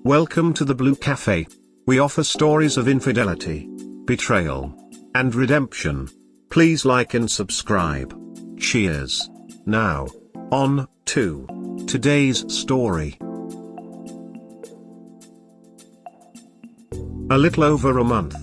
Welcome to the Blue Cafe. We offer stories of infidelity, betrayal, and redemption. Please like and subscribe. Cheers. Now, on to today's story. A little over a month.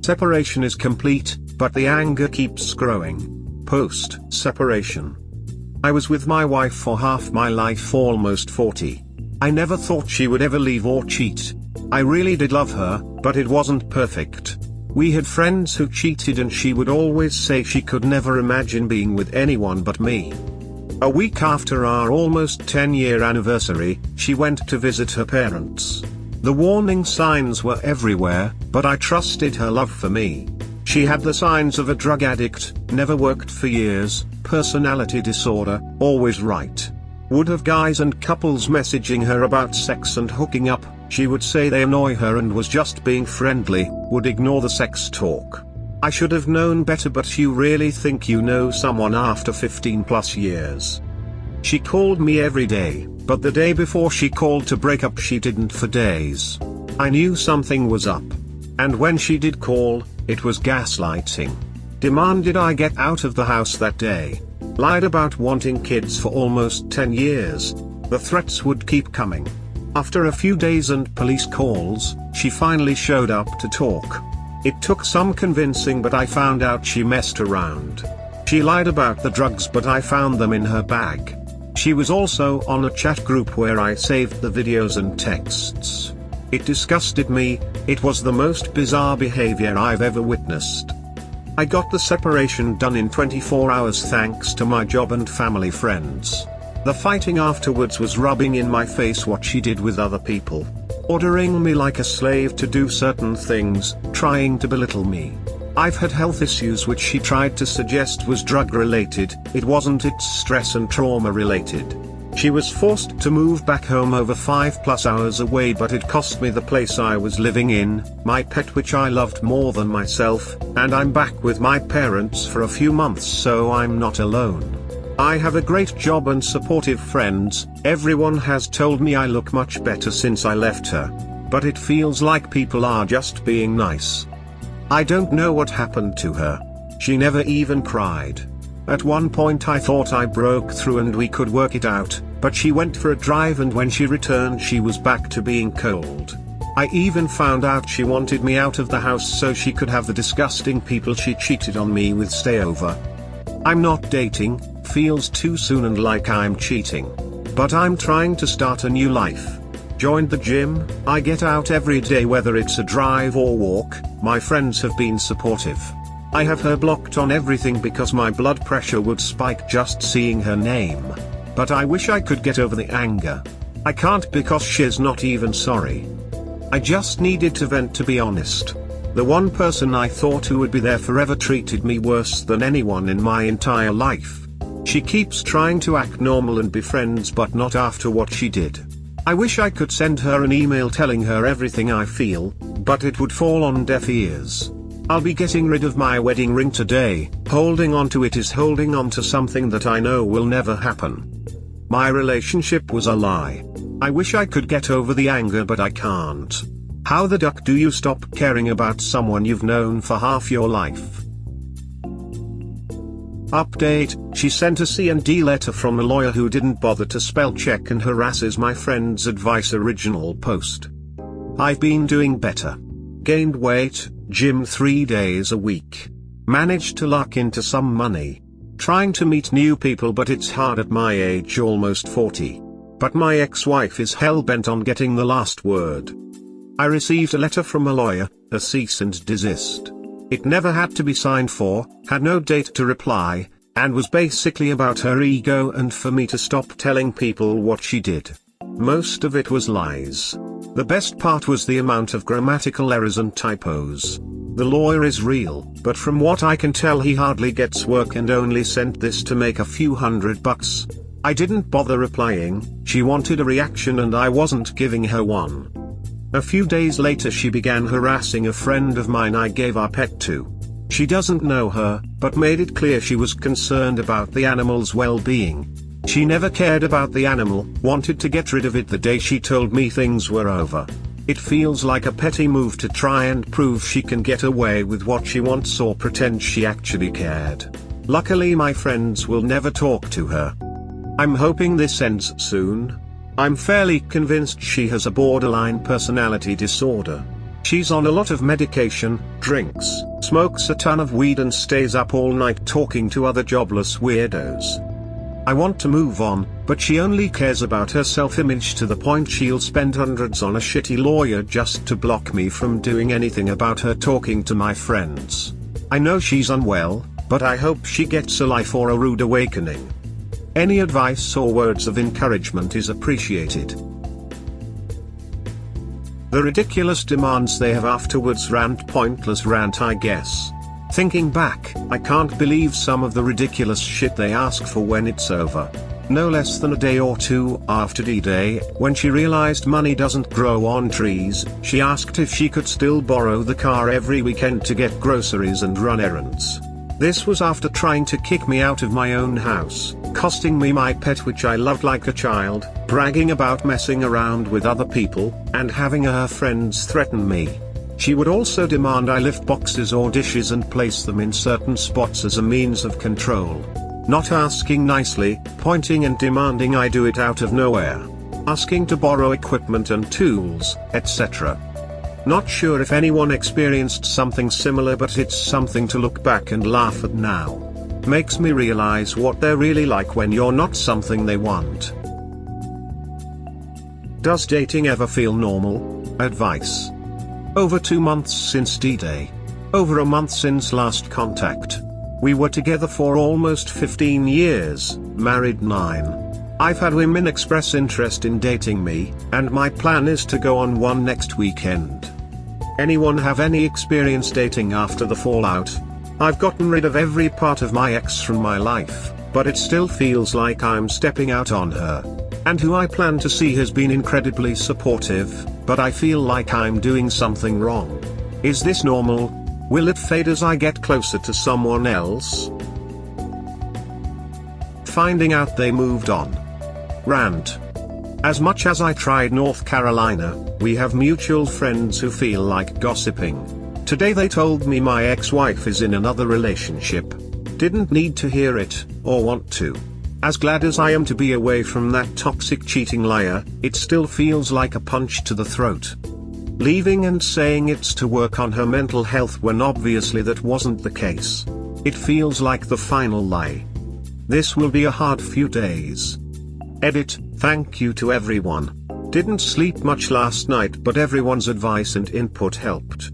Separation is complete, but the anger keeps growing. Post-separation. I was with my wife for half my life, almost 40. I never thought she would ever leave or cheat. I really did love her, but it wasn't perfect. We had friends who cheated and she would always say she could never imagine being with anyone but me. A week after our almost 10-year anniversary, she went to visit her parents. The warning signs were everywhere, but I trusted her love for me. She had the signs of a drug addict, never worked for years, personality disorder, always right. Would have guys and couples messaging her about sex and hooking up, she would say they annoy her and was just being friendly, would ignore the sex talk. I should have known better, but you really think you know someone after 15 plus years. She called me every day, but the day before she called to break up she didn't for days. I knew something was up. And when she did call, it was gaslighting. Demanded I get out of the house that day. Lied about wanting kids for almost 10 years. The threats would keep coming. After a few days and police calls, she finally showed up to talk. It took some convincing, but I found out she messed around. She lied about the drugs, but I found them in her bag. She was also on a chat group where I saved the videos and texts. It disgusted me. It was the most bizarre behavior I've ever witnessed. I got the separation done in 24 hours thanks to my job and family friends. The fighting afterwards was rubbing in my face what she did with other people. Ordering me like a slave to do certain things, trying to belittle me. I've had health issues which she tried to suggest was drug related, it wasn't, it's stress and trauma related. She was forced to move back home over 5+ hours away, but it cost me the place I was living in, my pet which I loved more than myself, and I'm back with my parents for a few months, so I'm not alone. I have a great job and supportive friends. Everyone has told me I look much better since I left her. But it feels like people are just being nice. I don't know what happened to her. She never even cried. At one point I thought I broke through and we could work it out, but she went for a drive and when she returned she was back to being cold. I even found out she wanted me out of the house so she could have the disgusting people she cheated on me with stay over. I'm not dating, feels too soon and like I'm cheating. But I'm trying to start a new life. Joined the gym, I get out every day whether it's a drive or walk, my friends have been supportive. I have her blocked on everything because my blood pressure would spike just seeing her name. But I wish I could get over the anger. I can't because she's not even sorry. I just needed to vent, to be honest. The one person I thought who would be there forever treated me worse than anyone in my entire life. She keeps trying to act normal and be friends, but not after what she did. I wish I could send her an email telling her everything I feel, but it would fall on deaf ears. I'll be getting rid of my wedding ring today. Holding on to it is holding on to something that I know will never happen. My relationship was a lie. I wish I could get over the anger, but I can't. How the duck do you stop caring about someone you've known for half your life? Update: she sent a C&D letter from a lawyer who didn't bother to spell check and harasses my friend's advice. Original post. I've been doing better. Gained weight, gym 3 days a week. Managed to luck into some money. Trying to meet new people, but it's hard at my age, almost 40. But my ex-wife is hell-bent on getting the last word. I received a letter from a lawyer, a cease and desist. It never had to be signed for, had no date to reply, and was basically about her ego and for me to stop telling people what she did. Most of it was lies. The best part was the amount of grammatical errors and typos. The lawyer is real, but from what I can tell he hardly gets work and only sent this to make a few $100. I didn't bother replying. She wanted a reaction and I wasn't giving her one. A few days later she began harassing a friend of mine I gave our pet to. She doesn't know her, but made it clear she was concerned about the animal's well-being. She never cared about the animal, wanted to get rid of it the day she told me things were over. It feels like a petty move to try and prove she can get away with what she wants or pretend she actually cared. Luckily my friends will never talk to her. I'm hoping this ends soon. I'm fairly convinced she has a borderline personality disorder. She's on a lot of medication, drinks, smokes a ton of weed and stays up all night talking to other jobless weirdos. I want to move on, but she only cares about her self-image to the point she'll spend hundreds on a shitty lawyer just to block me from doing anything about her talking to my friends. I know she's unwell, but I hope she gets a life or a rude awakening. Any advice or words of encouragement is appreciated. The ridiculous demands they have afterwards. Pointless rant I guess. Thinking back, I can't believe some of the ridiculous shit they ask for when it's over. No less than a day or two after D-Day, when she realized money doesn't grow on trees, she asked if she could still borrow the car every weekend to get groceries and run errands. This was after trying to kick me out of my own house, costing me my pet which I loved like a child, bragging about messing around with other people, and having her friends threaten me. She would also demand I lift boxes or dishes and place them in certain spots as a means of control. Not asking nicely, pointing and demanding I do it out of nowhere. Asking to borrow equipment and tools, etc. Not sure if anyone experienced something similar, but it's something to look back and laugh at now. Makes me realize what they're really like when you're not something they want. Does dating ever feel normal? Advice. Over 2 months since D-Day. Over a month since last contact. We were together for almost 15 years, married 9. I've had women express interest in dating me, and my plan is to go on one next weekend. Anyone have any experience dating after the fallout? I've gotten rid of every part of my ex from my life, but it still feels like I'm stepping out on her. And who I plan to see has been incredibly supportive, but I feel like I'm doing something wrong. Is this normal? Will it fade as I get closer to someone else? Finding out they moved on. Rant. As much as I tried North Carolina, we have mutual friends who feel like gossiping. Today they told me my ex-wife is in another relationship. Didn't need to hear it, or want to. As glad as I am to be away from that toxic cheating liar, it still feels like a punch to the throat. Leaving and saying it's to work on her mental health when obviously that wasn't the case. It feels like the final lie. This will be a hard few days. Edit. Thank you to everyone. Didn't sleep much last night, but everyone's advice and input helped.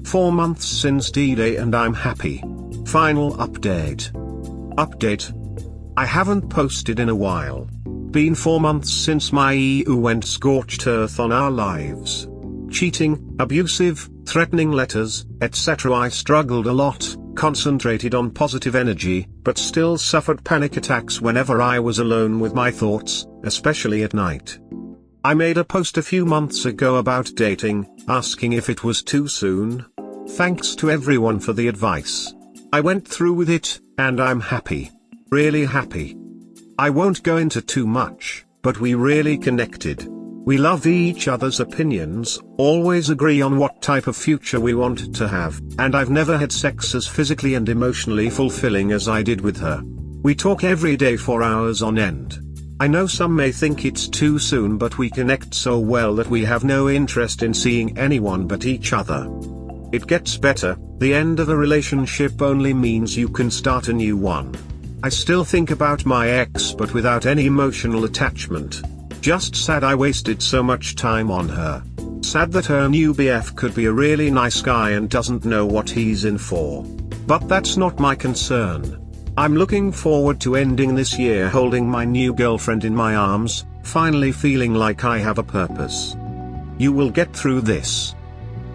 4 months since D-Day and I'm happy. Final update. I haven't posted in a while. Been 4 months since my EU went scorched earth on our lives. Cheating, abusive, threatening letters, etc. I struggled a lot, concentrated on positive energy, but still suffered panic attacks whenever I was alone with my thoughts, especially at night. I made a post a few months ago about dating, asking if it was too soon. Thanks to everyone for the advice. I went through with it, and I'm happy. Really happy. I won't go into too much, but we really connected. We love each other's opinions, always agree on what type of future we want to have, and I've never had sex as physically and emotionally fulfilling as I did with her. We talk every day for hours on end. I know some may think it's too soon, but we connect so well that we have no interest in seeing anyone but each other. It gets better. The end of a relationship only means you can start a new one. I still think about my ex, but without any emotional attachment. Just sad I wasted so much time on her. Sad that her new BF could be a really nice guy and doesn't know what he's in for. But that's not my concern. I'm looking forward to ending this year holding my new girlfriend in my arms, finally feeling like I have a purpose. You will get through this.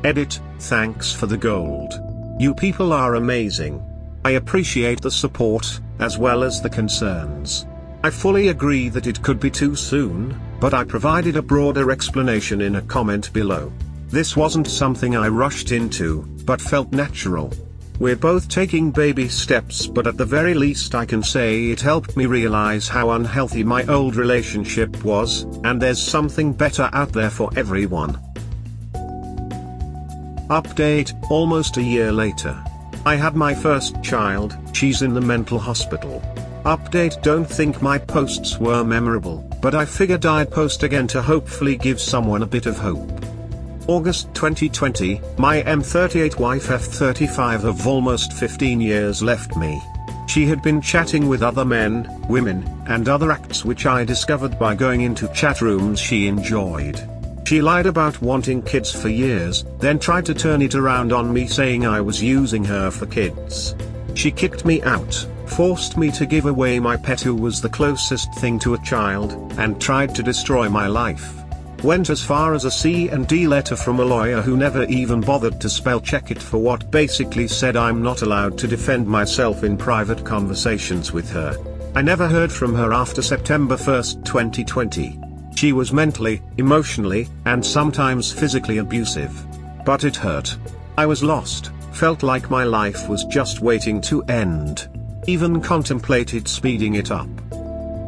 Edit. Thanks for the gold. You people are amazing. I appreciate the support, as well as the concerns. I fully agree that it could be too soon, but I provided a broader explanation in a comment below. This wasn't something I rushed into, but felt natural. We're both taking baby steps, but at the very least I can say it helped me realize how unhealthy my old relationship was, and there's something better out there for everyone. Update, almost a year later. I had my first child, she's in the mental hospital. Update, don't think my posts were memorable, but I figured I'd post again to hopefully give someone a bit of hope. August 2020, my M38 wife F35 of almost 15 years left me. She had been chatting with other men, women, and other acts which I discovered by going into chat rooms she enjoyed. She lied about wanting kids for years, then tried to turn it around on me saying I was using her for kids. She kicked me out, forced me to give away my pet who was the closest thing to a child, and tried to destroy my life. Went as far as a C&D letter from a lawyer who never even bothered to spell check it for what basically said I'm not allowed to defend myself in private conversations with her. I never heard from her after September 1, 2020. She was mentally, emotionally, and sometimes physically abusive. But it hurt. I was lost, felt like my life was just waiting to end. Even contemplated speeding it up.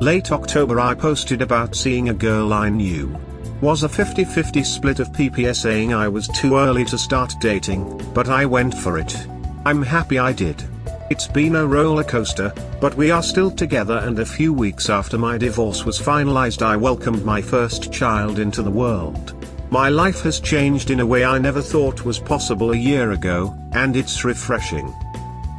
Late October I posted about seeing a girl I knew. Was a 50-50 split of people saying I was too early to start dating, but I went for it. I'm happy I did. It's been a roller coaster, but we are still together, and a few weeks after my divorce was finalized I welcomed my first child into the world. My life has changed in a way I never thought was possible a year ago, and it's refreshing.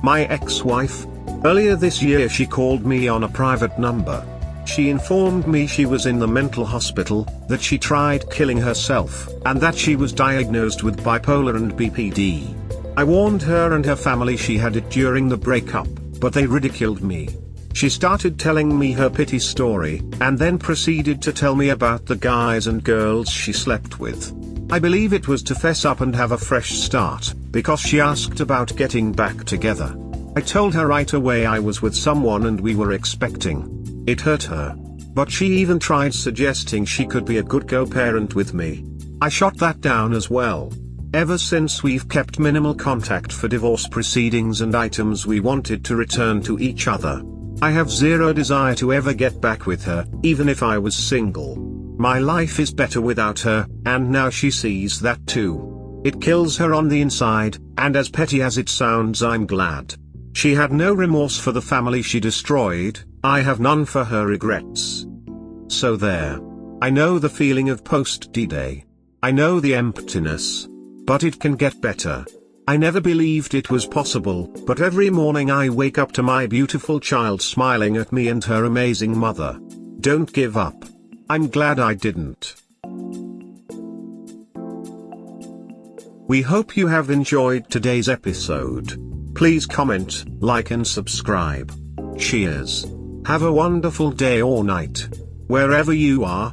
My ex-wife? Earlier this year she called me on a private number. She informed me she was in the mental hospital, that she tried killing herself, and that she was diagnosed with bipolar and BPD. I warned her and her family she had it during the breakup, but they ridiculed me. She started telling me her pity story, and then proceeded to tell me about the guys and girls she slept with. I believe it was to fess up and have a fresh start, because she asked about getting back together. I told her right away I was with someone and we were expecting. It hurt her. But she even tried suggesting she could be a good co-parent with me. I shot that down as well. Ever since we've kept minimal contact for divorce proceedings and items we wanted to return to each other. I have zero desire to ever get back with her, even if I was single. My life is better without her, and now she sees that too. It kills her on the inside, and as petty as it sounds I'm glad. She had no remorse for the family she destroyed, I have none for her regrets. So there. I know the feeling of post-D-Day. I know the emptiness. But it can get better. I never believed it was possible, but every morning I wake up to my beautiful child smiling at me and her amazing mother. Don't give up. I'm glad I didn't. We hope you have enjoyed today's episode. Please comment, like and subscribe. Cheers. Have a wonderful day or night. Wherever you are.